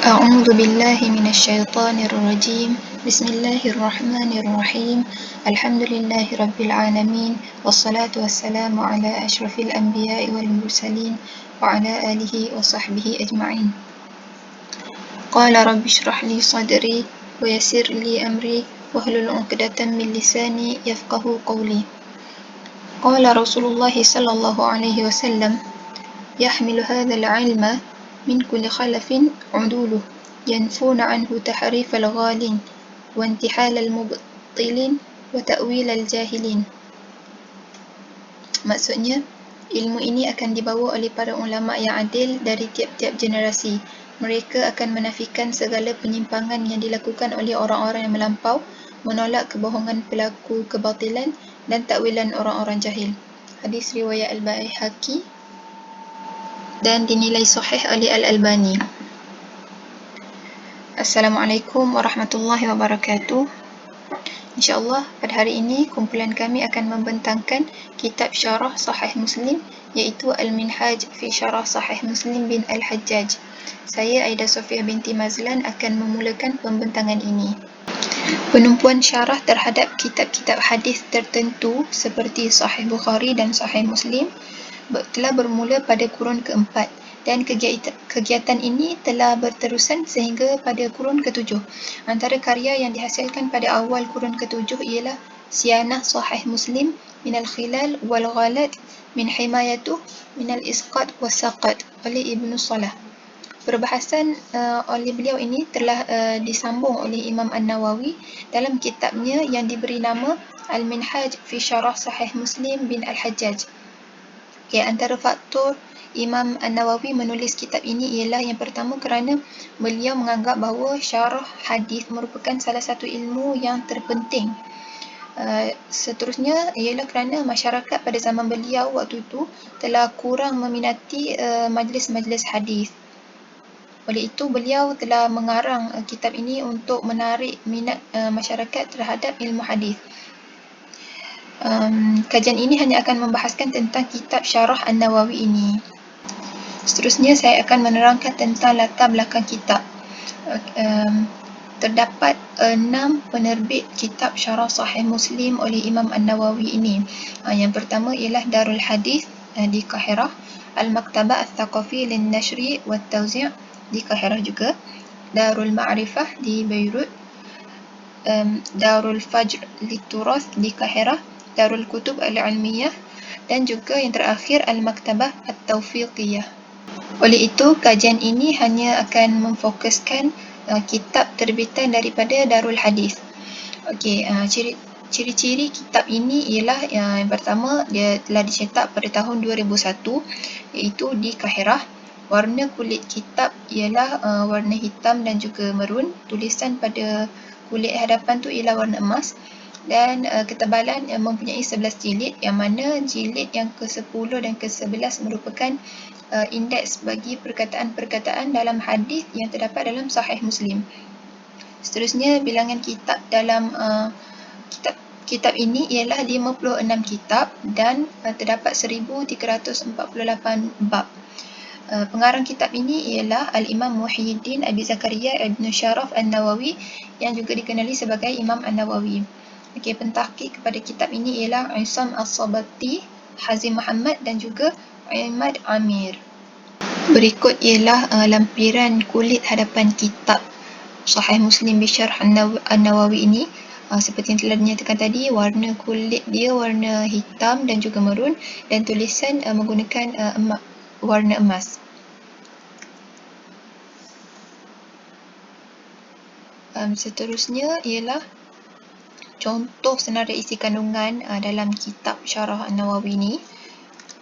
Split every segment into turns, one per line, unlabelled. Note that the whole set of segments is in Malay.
أعوذ بالله من الشيطان الرجيم بسم الله الرحمن الرحيم الحمد لله رب العالمين والصلاة والسلام على أشرف الأنبياء والمرسلين وعلى آله وصحبه أجمعين. قال رب اشرح لي صدري ويسر لي أمري واحلل عقدة من لساني يفقه قولي. قال رسول الله صلى الله عليه وسلم يحمل هذا العلم من كل خلف عدوله ينفون عنه تحريف الغالين وانتحال المبطلين وتأويل الجاهلين. Maksudnya, ilmu ini akan dibawa oleh para ulama yang adil dari tiap-tiap generasi. Mereka akan menafikan segala penyimpangan yang dilakukan oleh orang-orang yang melampau, menolak kebohongan pelaku kebatilan dan takwilan orang-orang jahil. Hadis riwayat Al-Baihaqi dan dinilai sahih oleh Al-Albani. Assalamualaikum warahmatullahi wabarakatuh. InsyaAllah pada hari ini kumpulan kami akan membentangkan kitab syarah Sahih Muslim iaitu Al-Minhaj fi Syarah Sahih Muslim bin Al-Hajjaj. Saya Aida Sofiah binti Mazlan akan memulakan pembentangan ini. Penumpuan syarah terhadap kitab-kitab hadis tertentu seperti Sahih Bukhari dan Sahih Muslim telah bermula pada kurun keempat dan kegiatan ini telah berterusan sehingga pada kurun ketujuh. Antara karya yang dihasilkan pada awal kurun ketujuh ialah Siyanah Sahih Muslim min al-khilal wal ghalat min himayatuh min al-isqat was saqat oleh Ibnu Salah. Perbahasan oleh beliau ini telah disambung oleh Imam An-Nawawi dalam kitabnya yang diberi nama Al-Minhaj fi Syarah Sahih Muslim bin Al-Hajjaj. Antara faktor Imam An-Nawawi menulis kitab ini ialah yang pertama kerana beliau menganggap bahawa syarah hadis merupakan salah satu ilmu yang terpenting. Seterusnya ialah kerana masyarakat pada zaman beliau waktu itu telah kurang meminati majlis-majlis hadis. Oleh itu beliau telah mengarang kitab ini untuk menarik minat masyarakat terhadap ilmu hadis. Kajian ini hanya akan membahaskan tentang kitab Syarah An-Nawawi ini. Seterusnya saya akan menerangkan tentang latar belakang kitab. Terdapat 6 penerbit kitab Syarah Sahih Muslim oleh Imam An-Nawawi ini. Yang pertama ialah Darul Hadis di Qahirah, Al-Maktabah Al-Thaqafi Lin-Nashri wa Tawzi' di Qahirah juga, Darul Ma'rifah di Beirut, Darul Fajr Liturath di Qahirah, Darul Kutub Al-Ilmiyah dan juga yang terakhir Al-Maktabah At-Taufiqiyah. Oleh itu, kajian ini hanya akan memfokuskan kitab terbitan daripada Darul Hadis. Ciri-ciri kitab ini ialah yang pertama, dia telah dicetak pada tahun 2001 iaitu di Qahirah. Warna kulit kitab ialah warna hitam dan juga merun. Tulisan pada kulit hadapan tu ialah warna emas. Dan ketebalan mempunyai 11 jilid, yang mana jilid yang ke-10 dan ke-11 merupakan indeks bagi perkataan-perkataan dalam hadis yang terdapat dalam Sahih Muslim. Seterusnya, bilangan kitab dalam kitab ini ialah 56 kitab dan terdapat 1348 bab. Pengarang kitab ini ialah Al-Imam Muhyiddin Abi Zakaria Ibn Syaraf An-Nawawi yang juga dikenali sebagai Imam An-Nawawi. Pentahqiq kepada kitab ini ialah Isam As-Sabati, Hazim Muhammad dan juga Ahmad Amir. Berikut ialah lampiran kulit hadapan kitab Sahih Muslim Bisyarh An-Nawawi ini. Seperti yang telah dinyatakan tadi, warna kulit dia warna hitam dan juga merun dan tulisan menggunakan warna emas. Seterusnya ialah contoh senarai isi kandungan dalam kitab Syarah An-Nawawi ini,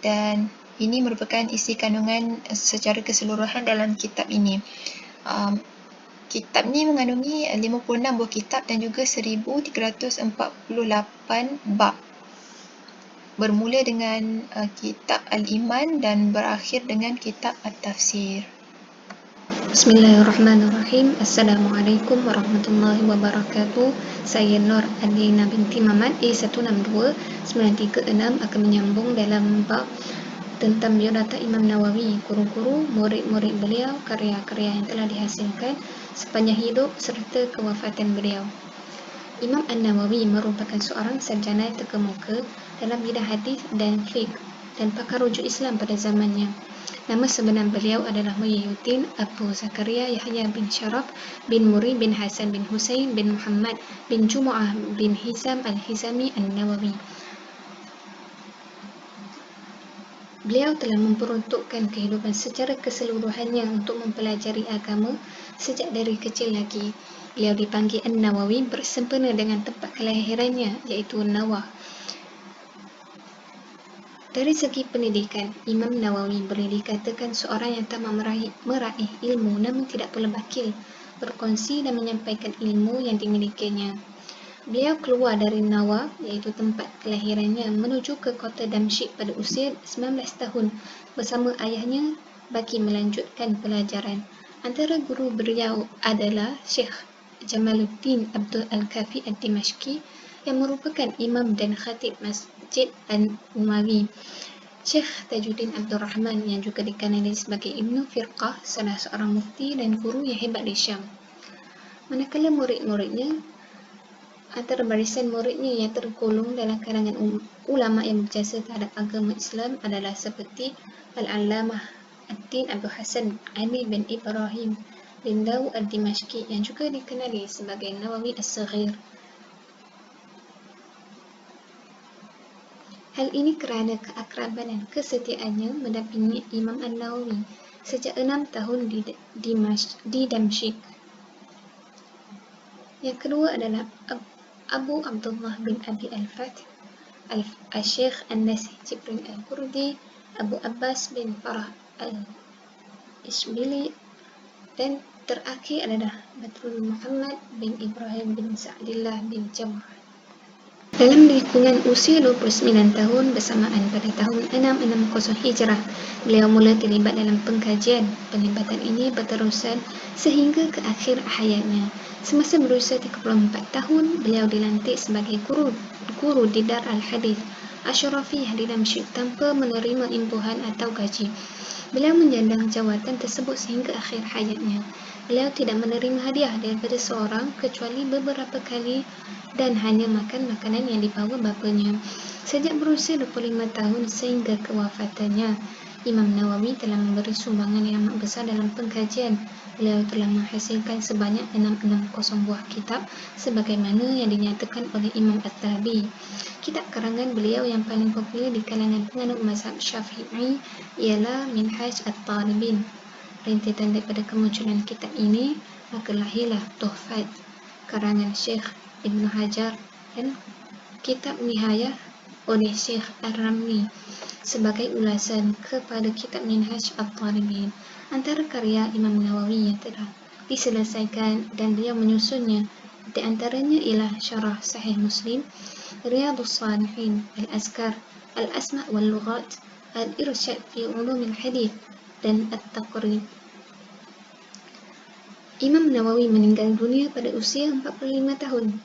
dan ini merupakan isi kandungan secara keseluruhan dalam kitab ini. Kitab ni mengandungi 56 buah kitab dan juga 1348 bab. Bermula dengan kitab Al-Iman dan berakhir dengan kitab At-Tafsir.
Bismillahirrahmanirrahim. Assalamualaikum warahmatullahi wabarakatuh. Saya Nur Adina binti Mamat A162 936 akan menyambung dalam bab tentang biodata Imam Nawawi, guru-guru, murid-murid beliau, karya-karya yang telah dihasilkan sepanjang hidup serta kewafatan beliau. Imam An-Nawawi merupakan seorang sarjana terkemuka dalam bidang hadis dan fiqh dan pakar rujuk Islam pada zamannya. Nama sebenar beliau adalah Muhyiddin Abu Zakaria Yahya bin Sharaf bin Muri bin Hasan bin Husain bin Muhammad bin Jumu'ah bin Hizam Al-Hizami An-Nawawi. Beliau telah memperuntukkan kehidupan secara keseluruhannya untuk mempelajari agama sejak dari kecil lagi. Beliau dipanggil An-Nawawi bersempena dengan tempat kelahirannya iaitu Nawah. Dari segi pendidikan, Imam Nawawi boleh dikatakan seorang yang tamak meraih ilmu namun tidak pula bakil, berkongsi dan menyampaikan ilmu yang dimilikinya. Beliau keluar dari Nawah, iaitu tempat kelahirannya, menuju ke kota Damsyik pada usia 19 tahun bersama ayahnya bagi melanjutkan pelajaran. Antara guru beliau adalah Syekh Jamaluddin Abdul Al-Kafi Ad-Dimashqi yang merupakan imam dan khatib Masjid An-Umawi, Syekh Tajuddin Abdul Rahman yang juga dikenali sebagai Ibnu Firqah, salah seorang mufti dan guru yang hebat di Syam. Manakala murid-muridnya, antara barisan muridnya yang tergolong dalam kalangan ulama yang berjasa terhadap agama Islam adalah seperti Al-Allamah Ad-Din Abdul Hasan Ali bin Ibrahim bin Daud Ad-Dimashqi yang juga dikenali sebagai Nawawi As-Saghir. Hal ini kerana keakraban dan kesetiaannya mendampingi Imam An-Nawawi sejak 6 tahun di Damsyik. Yang kedua adalah Abu Abdullah bin Abi Al-Fath Al-Syekh An-Nasih Jibril Al-Kurdi, Abu Abbas bin Farah Al-Ishbili, dan terakhir adalah Badrul Muhammad bin Ibrahim bin Sa'dillah bin Jamrah. Dalam lingkungan usia 29 tahun bersamaan pada tahun 660 Hijrah, beliau mula terlibat dalam pengkajian. Penglibatan ini berterusan sehingga ke akhir hayatnya. Semasa berusia 34 tahun, beliau dilantik sebagai guru di Dar Al-Hadith Ashrafiyah di Damsyik tanpa menerima imbuhan atau gaji. Beliau menyandang jawatan tersebut sehingga akhir hayatnya. Beliau tidak menerima hadiah daripada seorang kecuali beberapa kali dan hanya makan makanan yang dibawa bapanya. Sejak berusia 25 tahun sehingga kewafatannya, Imam Nawawi telah memberi sumbangan yang amat besar dalam pengkajian. Beliau telah menghasilkan sebanyak 660 buah kitab sebagaimana yang dinyatakan oleh Imam At-Tahabi. Kitab karangan beliau yang paling popular di kalangan penganut mazhab Syafi'i ialah Minhaj At-Talibin. Rentetan daripada kemunculan kitab ini, maka lahirlah Tuhfat karangan Syekh Ibn Hajar dan kitab Nihayah oleh Syekh Ar-Ramli sebagai ulasan kepada kitab Minhaj At-Talibin. Antara karya Imam Nawawi yang telah diselesaikan dan beliau menyusunnya, di antaranya ialah Syarah Sahih Muslim, Riyadhus Salihin, Al-Azkar, Al-Asma' wal-Lughat, Al-Irsyad fi Ulumil Hadith, dan At-Taqrib. Imam Nawawi meninggal dunia pada usia 45 tahun.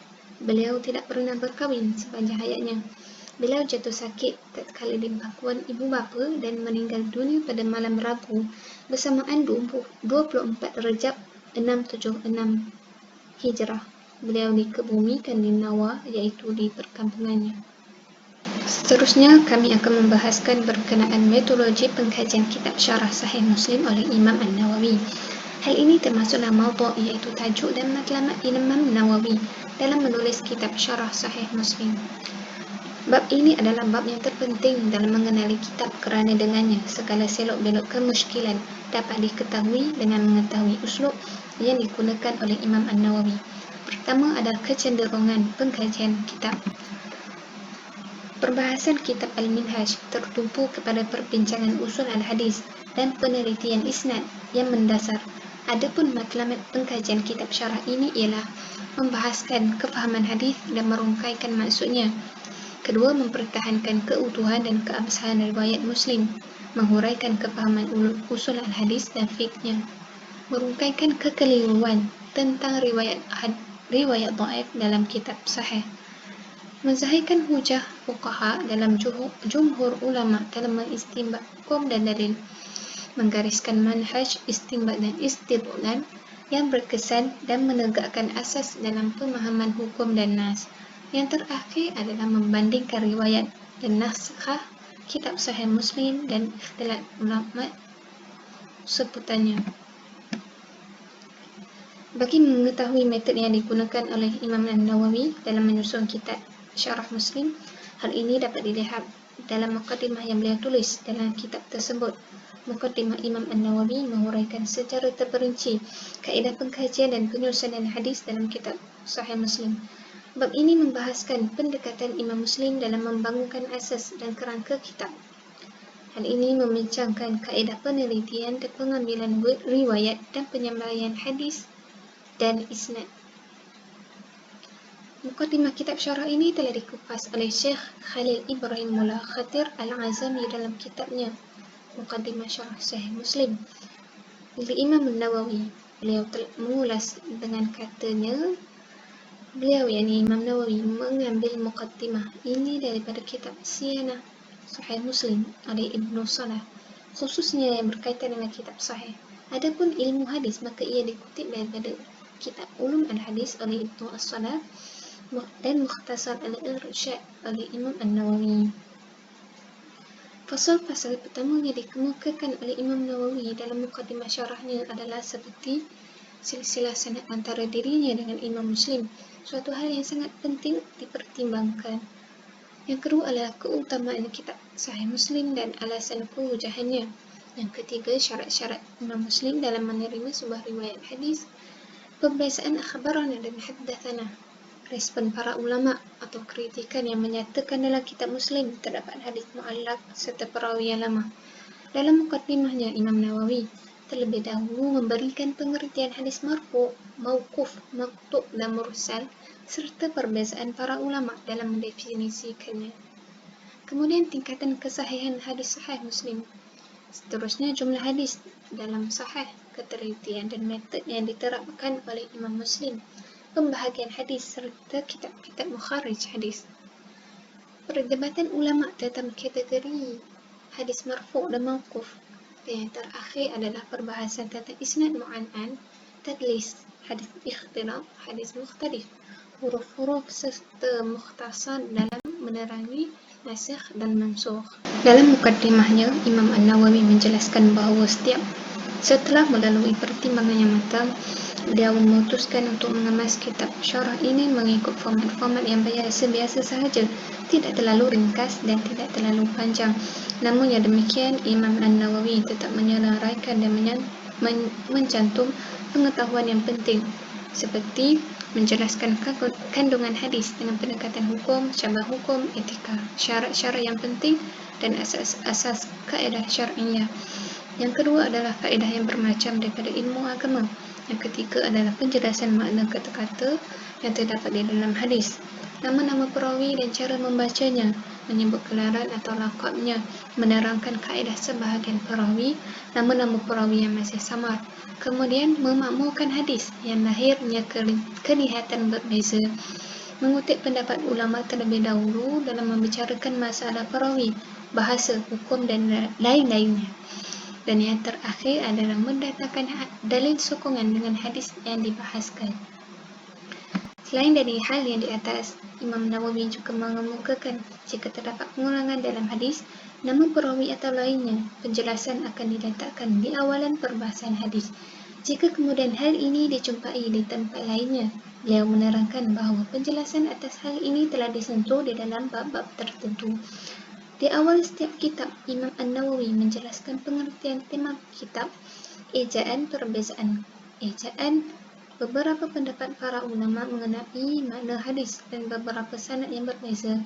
Beliau tidak pernah berkahwin sepanjang hayatnya. Beliau jatuh sakit tatkala di bangkuan ibu bapa dan meninggal dunia pada malam Rabu bersamaan 24 Rejab 676 Hijrah. Beliau dikebumikan di Nawah, iaitu di perkampungannya. Seterusnya, kami akan membahaskan berkenaan metodologi pengkajian kitab Syarah Sahih Muslim oleh Imam An-Nawawi. Hal ini termasuklah maudhu' iaitu tajuk dan matlamat Imam Nawawi dalam menulis kitab Syarah Sahih Muslim. Bab ini adalah bab yang terpenting dalam mengenali kitab kerana dengannya segala selok-belok kemusykilan dapat diketahui dengan mengetahui uslub yang digunakan oleh Imam An-Nawawi. Pertama adalah kecenderungan pengkajian kitab. Perbahasan kitab Al-Minhaj tertumpu kepada perbincangan usul al-hadis dan penelitian isnad yang mendasar. Adapun matlamat pengkajian kitab syarah ini ialah membahaskan kefahaman hadis dan merungkaikan maksudnya. Kedua, mempertahankan keutuhan dan keabsahan riwayat Muslim, menghuraikan kefahaman usul al-hadis dan fiqhnya, merungkaikan kekeliruan tentang riwayat dhaif dalam kitab sahih. Menzahirkan hujah fuqaha dalam jumhur ulama dalam mengistinbat hukum dan dalil, menggariskan manhaj istinbat dan istidlal yang berkesan dan menegakkan asas dalam pemahaman hukum dan nas. Yang terakhir adalah membandingkan riwayat dan naskah kitab Sahih Muslim dan ikhtilaf ulama seputarnya. Bagi mengetahui metod yang digunakan oleh Imam An-Nawawi dalam menyusun kitab Syarah Muslim, hal ini dapat dilihat dalam mukadimah yang beliau tulis dalam kitab tersebut. Mukadimah Imam An-Nawawi menguraikan secara terperinci kaedah pengkajian dan penyusunan hadis dalam kitab Sahih Muslim. Bab ini membahaskan pendekatan Imam Muslim dalam membangunkan asas dan kerangka kitab. Hal ini membincangkan kaedah penelitian dan pengambilan riwayat dan penyampaian hadis dan isnad. Mukadimah kitab syarah ini telah dikupas oleh Syekh Khalil Ibrahim Mullah Khatir Al-Azami dalam kitabnya Mukadimah Syarah Sahih Muslim. Imam An-Nawawi, beliau telah mengulas dengan katanya, beliau yakni Imam Nawawi mengambil mukadimah ini daripada kitab Siyanah Sahih Muslim oleh Ibnu Salah, khususnya yang berkaitan dengan kitab Sahih. Adapun ilmu hadis, maka ia dikutip daripada kitab Ulum Al-Hadis oleh Ibnu As-Salah dan Mukhtasar Al-Irsyad oleh Imam An-Nawawi. Fasal-fasal pertama yang dikemukakan oleh Imam Nawawi dalam mukadimah syarahnya adalah seperti silsilah sanad antara dirinya dengan Imam Muslim, suatu hal yang sangat penting dipertimbangkan. Yang kedua adalah keutamaan kitab Sahih Muslim dan alasan kehujahannya. Yang ketiga, syarat-syarat Imam Muslim dalam menerima sebuah riwayat hadis. Pembiasaan akhbarana dan haddathana, respon para ulama atau kritikan yang menyatakan dalam kitab Muslim terdapat hadis mu'allaq serta perawi yang lemah. Dalam mukadimahnya, Imam Nawawi terlebih dahulu memberikan pengertian hadis marfu', mauquf, maqtu' dan mursal serta perbezaan para ulama dalam mendefinisikannya. Kemudian tingkatan kesahihan hadis Sahih Muslim. Seterusnya jumlah hadis dalam sahih, ketelitian dan metod yang diterapkan oleh Imam Muslim, pembahagian hadis serta kitab-kitab mukharij hadis. Perdebatan ulama tentang kategori hadis marfu' dan mauquf. Dan yang terakhir adalah perbahasan tentang isnad mu'an'an, tadlis, hadis ikhtilaf, hadis mukhtalif, huruf-huruf serta mukhtasar dalam menerangi nasikh dan mansukh. Dalam mukaddimahnya, Imam An-Nawawi menjelaskan bahawa setelah melalui pertimbangan yang matang, beliau memutuskan untuk mengemas kitab syarah ini mengikut format-format yang biasa-biasa sahaja, tidak terlalu ringkas dan tidak terlalu panjang. Namun yang demikian, Imam An-Nawawi tetap menyelarakan dan mencantum pengetahuan yang penting seperti menjelaskan kandungan hadis dengan pendekatan hukum, cabang hukum, etika, syarat-syarat yang penting dan asas-asas kaedah syar'iyah. Yang kedua adalah kaedah yang bermacam daripada ilmu agama. Yang ketiga adalah penjelasan makna kata-kata yang terdapat di dalam hadis, nama-nama perawi dan cara membacanya, menyebut gelaran atau laqabnya, menerangkan kaedah sebahagian perawi, nama-nama perawi yang masih samar. Kemudian memakmurkan hadis yang lahirnya kelihatan berbeza, mengutip pendapat ulama terlebih dahulu dalam membicarakan masalah perawi, bahasa, hukum dan lain-lainnya. Dan yang terakhir adalah mendatangkan dalil sokongan dengan hadis yang dibahaskan. Selain dari hal yang di atas, Imam Nawawi juga mengemukakan jika terdapat pengulangan dalam hadis, nama perawi atau lainnya, penjelasan akan diletakkan di awalan perbahasan hadis. Jika kemudian hal ini dijumpai di tempat lainnya, beliau menerangkan bahawa penjelasan atas hal ini telah disentuh di dalam bab-bab tertentu. Di awal setiap kitab, Imam An-Nawawi menjelaskan pengertian tema kitab, ejaan, perbezaan ejaan, beberapa pendapat para ulama mengenai makna hadis dan beberapa sanad yang berbeza.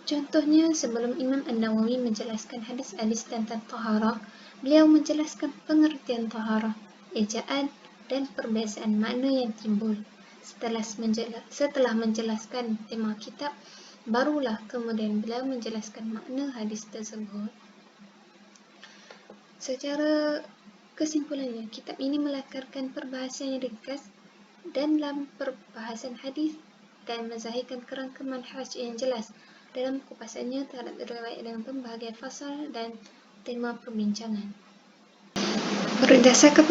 Contohnya, sebelum Imam An-Nawawi menjelaskan hadis-hadis tentang taharah, beliau menjelaskan pengertian taharah, ejaan dan perbezaan makna yang timbul. Setelah menjelaskan tema kitab, barulah kemudian beliau menjelaskan makna hadis tersebut. Secara kesimpulannya, kitab ini melakarkan perbahasan yang ringkas dan dalam perbahasan hadis dan menzahirkan kerangka manhaj yang jelas dalam kupasannya terhadap riwayat dengan pembahagian fasal dan tema perbincangan. Berdasarkan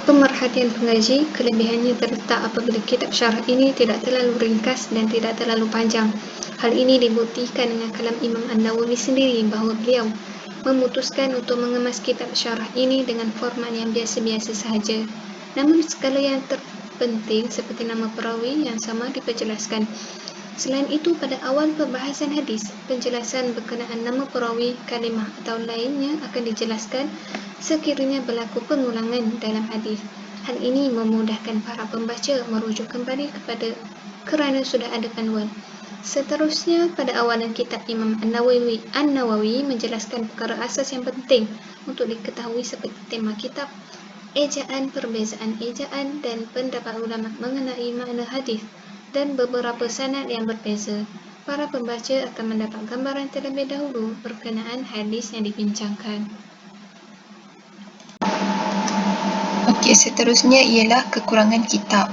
pemerhatian pengaji, kelebihannya terletak apabila kitab syarah ini tidak terlalu ringkas dan tidak terlalu panjang. Hal ini dibuktikan dengan kalam Imam An-Nawawi sendiri bahawa beliau memutuskan untuk mengemas kitab syarah ini dengan format yang biasa-biasa sahaja. Namun segala yang terpenting seperti nama perawi yang sama diperjelaskan. Selain itu, pada awal perbahasan hadis, penjelasan berkenaan nama perawi, kalimah atau lainnya akan dijelaskan sekiranya berlaku pengulangan dalam hadis. Hal ini memudahkan para pembaca merujuk kembali kerana sudah ada panduan. Seterusnya, pada awalan kitab Imam An-Nawawi menjelaskan perkara asas yang penting untuk diketahui seperti tema kitab, ejaan, perbezaan ejaan dan pendapat ulama mengenai makna hadis dan beberapa sanad yang berbeza. Para pembaca akan mendapat gambaran terlebih dahulu berkenaan hadis yang dibincangkan.
Okey, seterusnya ialah kekurangan kitab.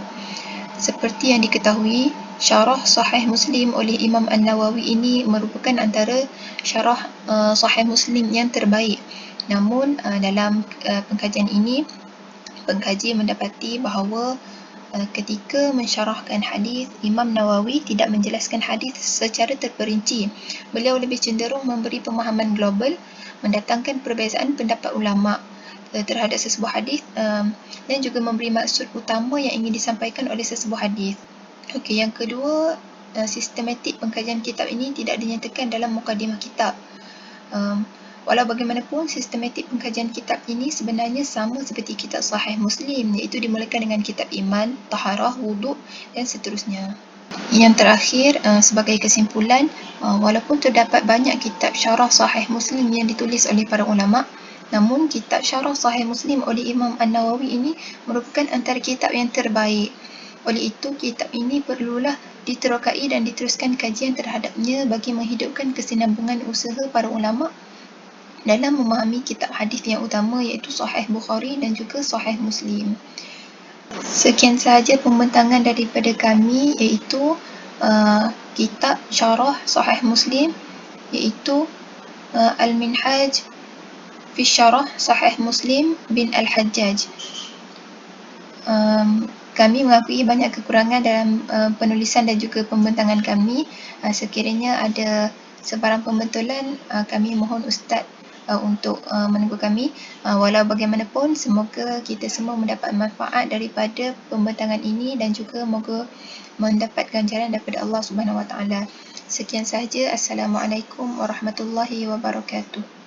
Seperti yang diketahui, syarah Sahih Muslim oleh Imam An-Nawawi ini merupakan antara syarah Sahih Muslim yang terbaik. Namun dalam pengkajian ini, pengkaji mendapati bahawa ketika mensyarahkan hadis, Imam Nawawi tidak menjelaskan hadis secara terperinci. Beliau lebih cenderung memberi pemahaman global, mendatangkan perbezaan pendapat ulama terhadap sesebuah hadis dan juga memberi maksud utama yang ingin disampaikan oleh sesebuah hadis. Okey, yang kedua, sistematik pengkajian kitab ini tidak dinyatakan dalam mukadimah kitab. Walau bagaimanapun, sistematik pengkajian kitab ini sebenarnya sama seperti kitab Sahih Muslim, iaitu dimulakan dengan kitab iman, taharah, wuduk dan seterusnya. Yang terakhir, sebagai kesimpulan, walaupun terdapat banyak kitab syarah Sahih Muslim yang ditulis oleh para ulama', namun kitab syarah Sahih Muslim oleh Imam An-Nawawi ini merupakan antara kitab yang terbaik. Oleh itu, kitab ini perlulah diterokai dan diteruskan kajian terhadapnya bagi menghidupkan kesinambungan usaha para ulama' dalam memahami kitab hadis yang utama iaitu Sahih Bukhari dan juga Sahih Muslim. Sekian sahaja pembentangan daripada kami iaitu kitab syarah Sahih Muslim iaitu Al-Minhaj fi Syarah Sahih Muslim bin Al-Hajjaj. Kami mengakui banyak kekurangan dalam penulisan dan juga pembentangan kami. Sekiranya ada sebarang pembetulan, kami mohon Ustaz untuk menegur kami. Walau bagaimanapun, semoga kita semua mendapat manfaat daripada pembentangan ini dan juga moga mendapat ganjaran daripada Allah Subhanahu Wa Taala. Sekian sahaja. Assalamualaikum warahmatullahi wabarakatuh.